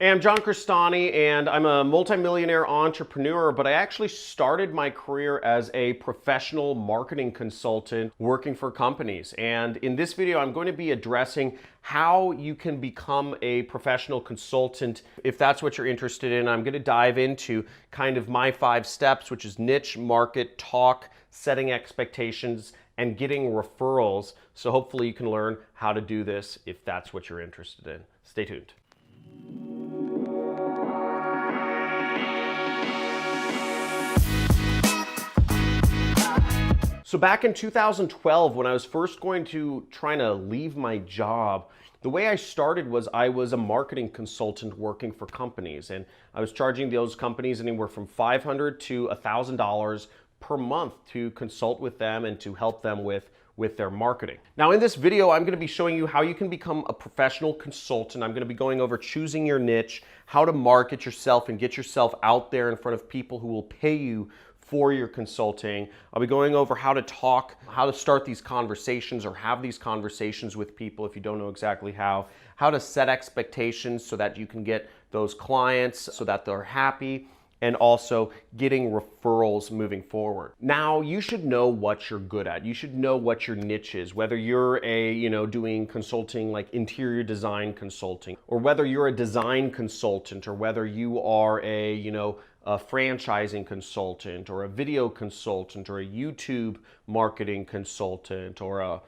Hey, I'm John Crestani, and I'm a multimillionaire entrepreneur, but I actually started my career as a professional marketing consultant working for companies. And in this video, I'm going to be addressing how you can become a professional consultant. If that's what you're interested in, I'm going to dive into kind of my 5 steps, which is niche, market, talk, setting expectations, and getting referrals. So hopefully you can learn how to do this if that's what you're interested in. Stay tuned. So back in 2012, when I was first going to trying to leave my job, the way I started was I was a marketing consultant working for companies, and I was charging those companies anywhere from $500 to $1,000 per month to consult with them and to help them with their marketing. Now in this video, I'm going to be showing you how you can become a professional consultant. I'm going to be going over choosing your niche, how to market yourself and get yourself out there in front of people who will pay you for your consulting. I'll be going over how to talk, how to start these conversations or have these conversations with people if you don't know exactly how to set expectations so that you can get those clients so that they're happy, and also getting referrals moving forward. Now, you should know what you're good at. You should know what your niche is, whether you're doing consulting like interior design consulting, or whether you're a design consultant, or whether you are a franchising consultant, or a video consultant, or a YouTube marketing consultant, or a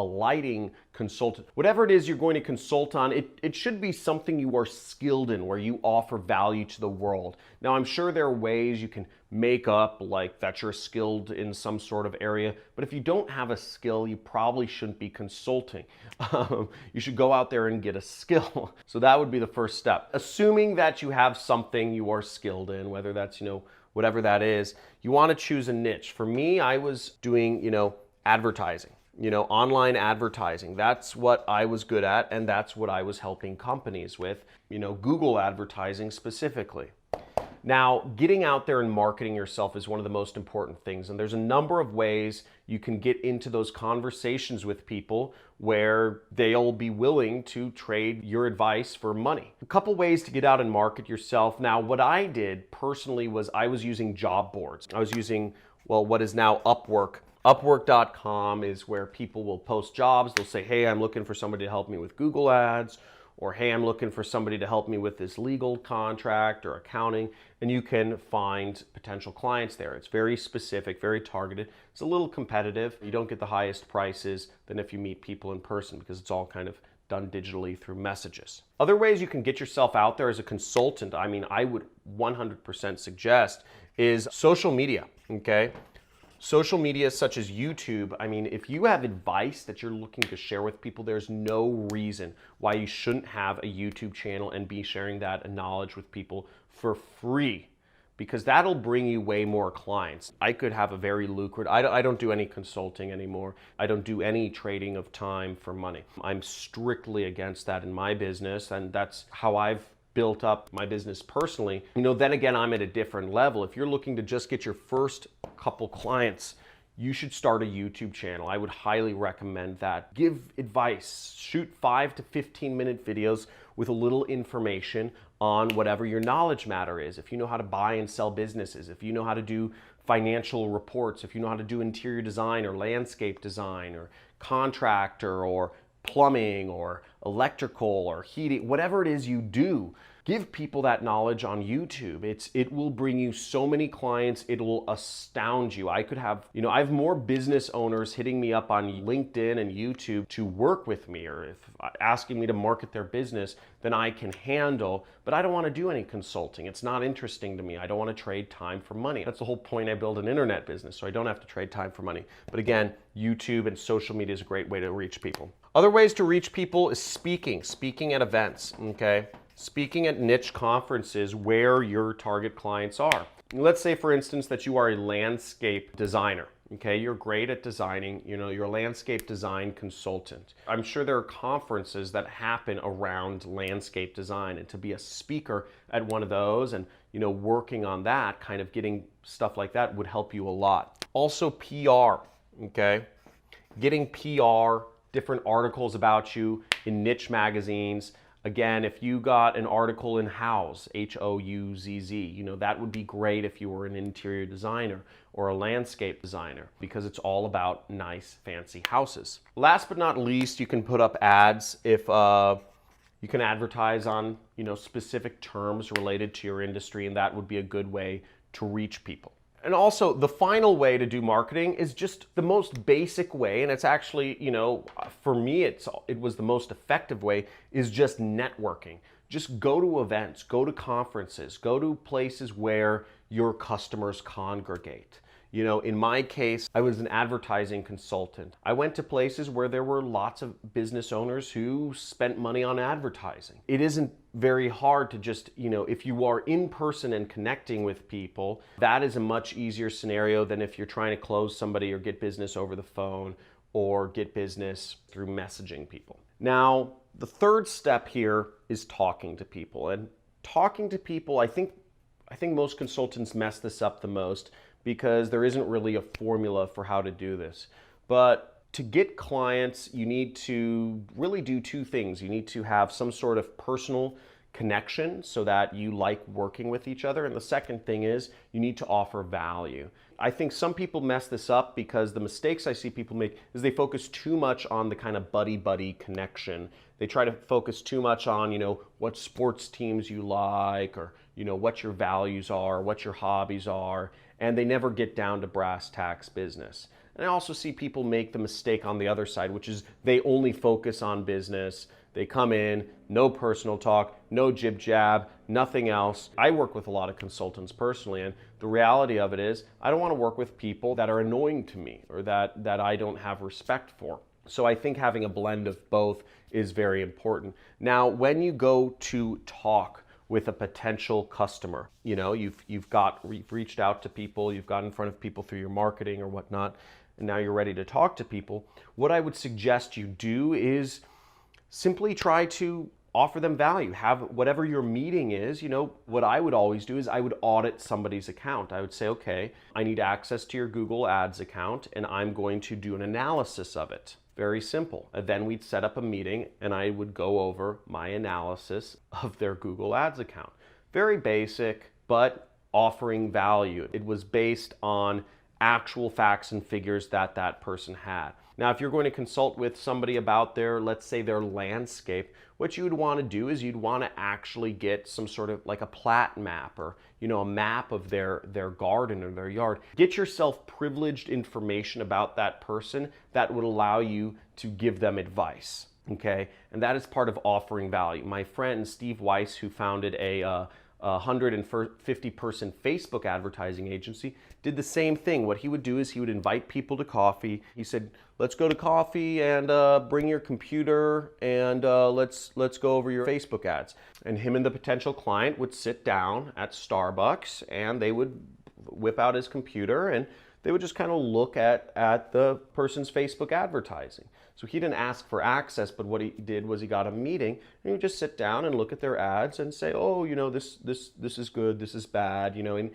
lighting consultant. Whatever it is you're going to consult on, it should be something you are skilled in, where you offer value to the world. Now, I'm sure there are ways you can make up like that you're skilled in some sort of area, but if you don't have a skill, you probably shouldn't be consulting. You should go out there and get a skill. So that would be the first step. Assuming that you have something you are skilled in, whether that's, whatever that is, you want to choose a niche. For me, I was doing, advertising. Online advertising. That's what I was good at, and that's what I was helping companies with, Google advertising specifically. Now, getting out there and marketing yourself is one of the most important things, and there's a number of ways you can get into those conversations with people where they'll be willing to trade your advice for money. A couple ways to get out and market yourself. Now, what I did personally was I was using job boards. I was using, what is now Upwork. Upwork.com is where people will post jobs. They'll say, hey, I'm looking for somebody to help me with Google ads, or hey, I'm looking for somebody to help me with this legal contract or accounting, and you can find potential clients there. It's very specific, very targeted. It's a little competitive. You don't get the highest prices than if you meet people in person, because it's all kind of done digitally through messages. Other ways you can get yourself out there as a consultant, I would 100% suggest, is social media, okay? Social media such as YouTube, if you have advice that you're looking to share with people, there's no reason why you shouldn't have a YouTube channel and be sharing that knowledge with people for free, because that'll bring you way more clients. I could have a very lucrative, I don't do any consulting anymore. I don't do any trading of time for money. I'm strictly against that in my business, and that's how I've built up my business personally. Then again, I'm at a different level. If you're looking to just get your first couple clients, you should start a YouTube channel. I would highly recommend that. Give advice, shoot 5 to 15-minute videos with a little information on whatever your knowledge matter is. If you know how to buy and sell businesses, if you know how to do financial reports, if you know how to do interior design or landscape design or contractor or plumbing or electrical or heating, whatever it is you do, give people that knowledge on YouTube. It will bring you so many clients, it will astound you. I could have, I have more business owners hitting me up on LinkedIn and YouTube to work with me, or if asking me to market their business, than I can handle, but I don't want to do any consulting. It's not interesting to me. I don't want to trade time for money. That's the whole point. I build an internet business, so I don't have to trade time for money. But again, YouTube and social media is a great way to reach people. Other ways to reach people is speaking at events, okay? Speaking at niche conferences where your target clients are. Let's say, for instance, that you are a landscape designer, okay? You're great at designing, you're a landscape design consultant. I'm sure there are conferences that happen around landscape design, and to be a speaker at one of those and, working on that, kind of getting stuff like that would help you a lot. Also PR, okay? Getting PR, different articles about you in niche magazines, Again, if you got an article in Houzz, Houzz, that would be great if you were an interior designer or a landscape designer, because it's all about nice, fancy houses. Last but not least, you can put up ads if you can advertise on, specific terms related to your industry, and that would be a good way to reach people. And also, the final way to do marketing is just the most basic way, and it's actually, for me, it was the most effective way, is just networking. Just go to events, go to conferences, go to places where your customers congregate. In my case, I was an advertising consultant. I went to places where there were lots of business owners who spent money on advertising. It isn't very hard to just, if you are in person and connecting with people, that is a much easier scenario than if you're trying to close somebody or get business over the phone or get business through messaging people. Now, the third step here is talking to people. And talking to people, I think most consultants mess this up the most, because there isn't really a formula for how to do this. But to get clients, you need to really do two things. You need to have some sort of personal connection so that you like working with each other. And the second thing is you need to offer value. I think some people mess this up because the mistakes I see people make is they focus too much on the kind of buddy-buddy connection. They try to focus too much on, what sports teams you like, or, what your values are, what your hobbies are, and they never get down to brass tacks business. And I also see people make the mistake on the other side, which is they only focus on business. They come in, no personal talk, no jib jab, nothing else. I work with a lot of consultants personally, and the reality of it is I don't want to work with people that are annoying to me or that I don't have respect for. So I think having a blend of both is very important. Now, when you go to talk with a potential customer, you've reached out to people, you've got in front of people through your marketing or whatnot, and now you're ready to talk to people. What I would suggest you do is simply try to offer them value. Have whatever your meeting is, what I would always do is I would audit somebody's account. I would say, okay, I need access to your Google Ads account, and I'm going to do an analysis of it. Very simple. And then we'd set up a meeting and I would go over my analysis of their Google Ads account. Very basic, but offering value. It was based on actual facts and figures that person had. Now, if you're going to consult with somebody about let's say their landscape, what you would want to do is you'd want to actually get some sort of like a plat map or, a map of their garden or their yard. Get yourself privileged information about that person that would allow you to give them advice, okay? And that is part of offering value. My friend Steve Weiss, who founded a 150-person Facebook advertising agency, did the same thing. What he would do is he would invite people to coffee. He said, let's go to coffee and bring your computer and let's go over your Facebook ads. And him and the potential client would sit down at Starbucks and they would whip out his computer and they would just kind of look at the person's Facebook advertising. So he didn't ask for access, but what he did was he got a meeting and he would just sit down and look at their ads and say, oh, this is good, this is bad, and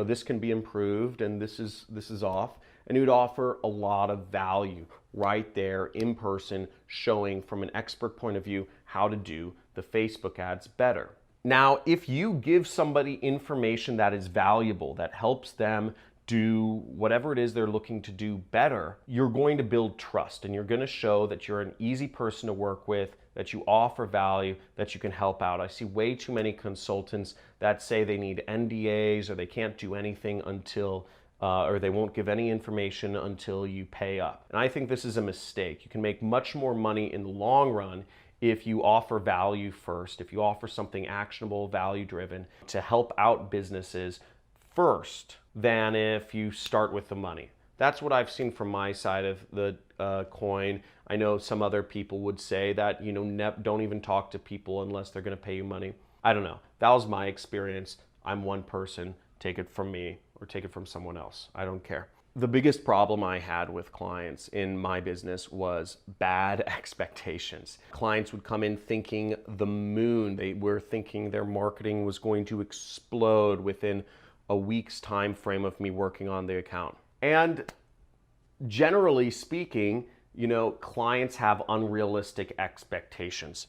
this can be improved and this is off. And he would offer a lot of value right there in person, showing from an expert point of view how to do the Facebook ads better. Now, if you give somebody information that is valuable, that helps them do whatever it is they're looking to do better, you're going to build trust and you're going to show that you're an easy person to work with, that you offer value, that you can help out. I see way too many consultants that say they need NDAs or they can't do anything until or they won't give any information until you pay up. And I think this is a mistake. You can make much more money in the long run if you offer value first, if you offer something actionable, value-driven to help out businesses first, than if you start with the money. That's what I've seen from my side of the coin. I know some other people would say that, don't even talk to people unless they're going to pay you money. I don't know. That was my experience. I'm one person. Take it from me or take it from someone else. I don't care. The biggest problem I had with clients in my business was bad expectations. Clients would come in thinking the moon. They were thinking their marketing was going to explode within a week's time frame of me working on the account. And generally speaking, clients have unrealistic expectations.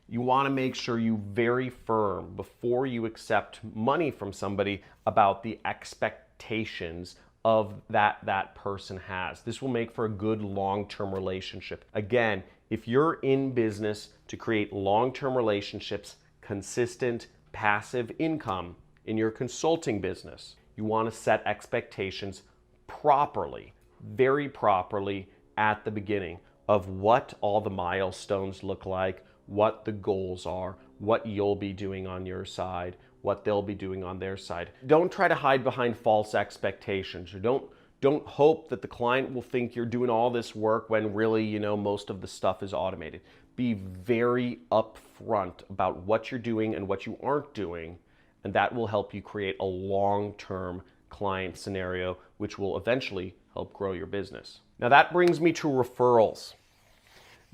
You want to make sure you very firm before you accept money from somebody about the expectations of that person has. This will make for a good long-term relationship. Again, if you're in business to create long-term relationships, consistent passive income in your consulting business, you want to set expectations properly, very properly at the beginning of what all the milestones look like, what the goals are, what you'll be doing on your side, what they'll be doing on their side. Don't try to hide behind false expectations, or don't hope that the client will think you're doing all this work when really, most of the stuff is automated. Be very upfront about what you're doing and what you aren't doing, and that will help you create a long-term client scenario, which will eventually help grow your business. Now that brings me to referrals.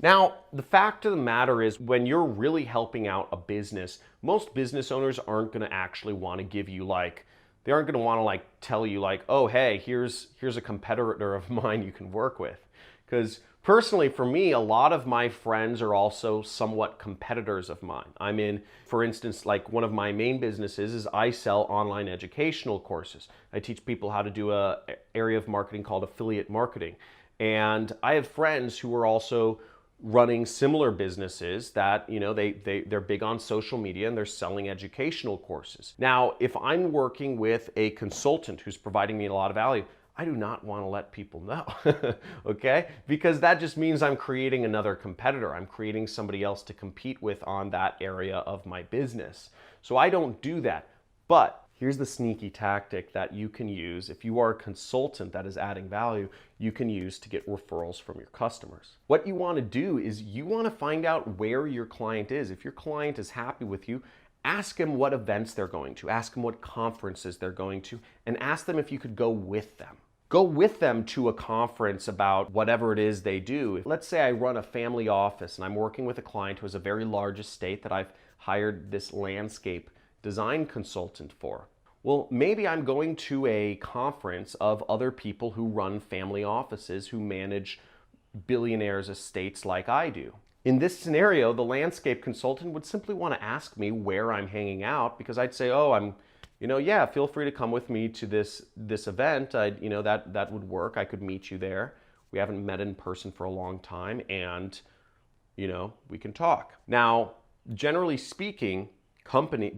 Now, the fact of the matter is, when you're really helping out a business, most business owners aren't going to actually want to give you they aren't going to want to tell you oh, hey, here's a competitor of mine you can work with. Because personally, for me, a lot of my friends are also somewhat competitors of mine. I'm in, for instance, one of my main businesses is I sell online educational courses. I teach people how to do an area of marketing called affiliate marketing. And I have friends who are also running similar businesses that, they're big on social media and they're selling educational courses. Now, if I'm working with a consultant who's providing me a lot of value, I do not want to let people know, okay? Because that just means I'm creating another competitor. I'm creating somebody else to compete with on that area of my business. So I don't do that. But here's the sneaky tactic that you can use if you are a consultant that is adding value, you can use to get referrals from your customers. What you want to do is you want to find out where your client is. If your client is happy with you, ask them what events they're going to, ask them what conferences they're going to, and ask them if you could go with them. Go with them to a conference about whatever it is they do. Let's say I run a family office and I'm working with a client who has a very large estate that I've hired this landscape design consultant for. Well, maybe I'm going to a conference of other people who run family offices who manage billionaires' estates like I do. In this scenario, the landscape consultant would simply want to ask me where I'm hanging out, because I'd say, oh, yeah, feel free to come with me to this event. That would work. I could meet you there. We haven't met in person for a long time, and we can talk. Now, generally speaking,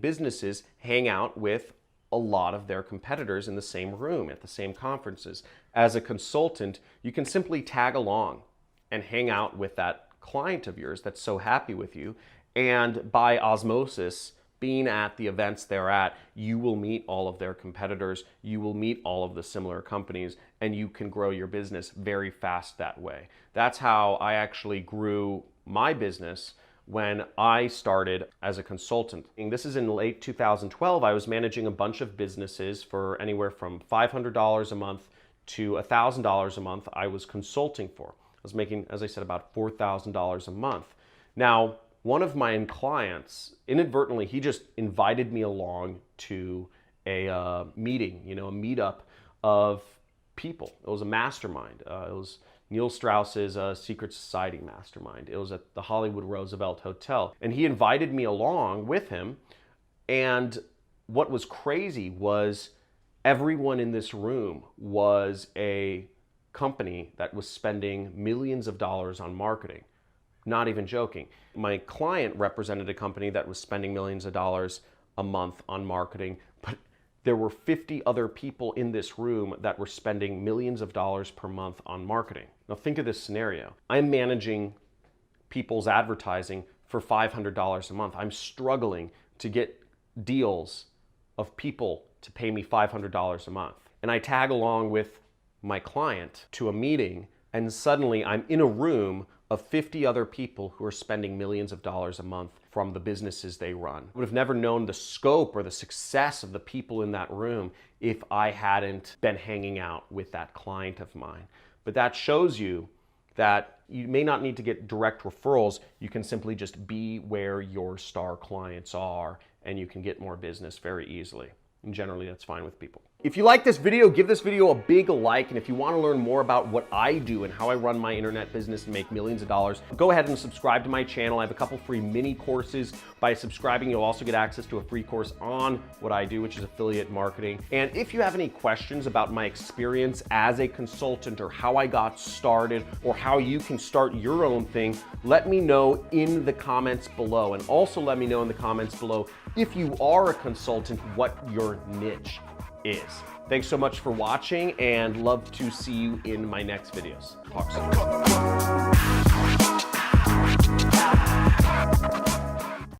businesses hang out with a lot of their competitors in the same room at the same conferences. As a consultant, you can simply tag along and hang out with that client of yours that's so happy with you, and by osmosis, being at the events they're at, you will meet all of their competitors, you will meet all of the similar companies, and you can grow your business very fast that way. That's how I actually grew my business when I started as a consultant. And this is in late 2012. I was managing a bunch of businesses for anywhere from $500 a month to $1,000 a month I was consulting for. I was making, as I said, about $4,000 a month. Now, one of my clients, inadvertently, he just invited me along to a meeting, a meetup of people. It was a mastermind. It was Neil Strauss's Secret Society mastermind. It was at the Hollywood Roosevelt Hotel. And he invited me along with him. And what was crazy was everyone in this room was a company that was spending millions of dollars on marketing. Not even joking. My client represented a company that was spending millions of dollars a month on marketing, but there were 50 other people in this room that were spending millions of dollars per month on marketing. Now think of this scenario. I'm managing people's advertising for $500 a month. I'm struggling to get deals of people to pay me $500 a month. And I tag along with my client to a meeting, and suddenly I'm in a room of 50 other people who are spending millions of dollars a month from the businesses they run. I would have never known the scope or the success of the people in that room if I hadn't been hanging out with that client of mine. But that shows you that you may not need to get direct referrals. You can simply just be where your star clients are, and you can get more business very easily. And generally, that's fine with people. If you like this video, give this video a big like, and if you want to learn more about what I do and how I run my internet business and make millions of dollars, go ahead and subscribe to my channel. I have a couple free mini courses. By subscribing, you'll also get access to a free course on what I do, which is affiliate marketing. And if you have any questions about my experience as a consultant or how I got started or how you can start your own thing, let me know in the comments below. And also let me know in the comments below, if you are a consultant, what your niche is. Thanks so much for watching, and love to see you in my next videos. Talk soon.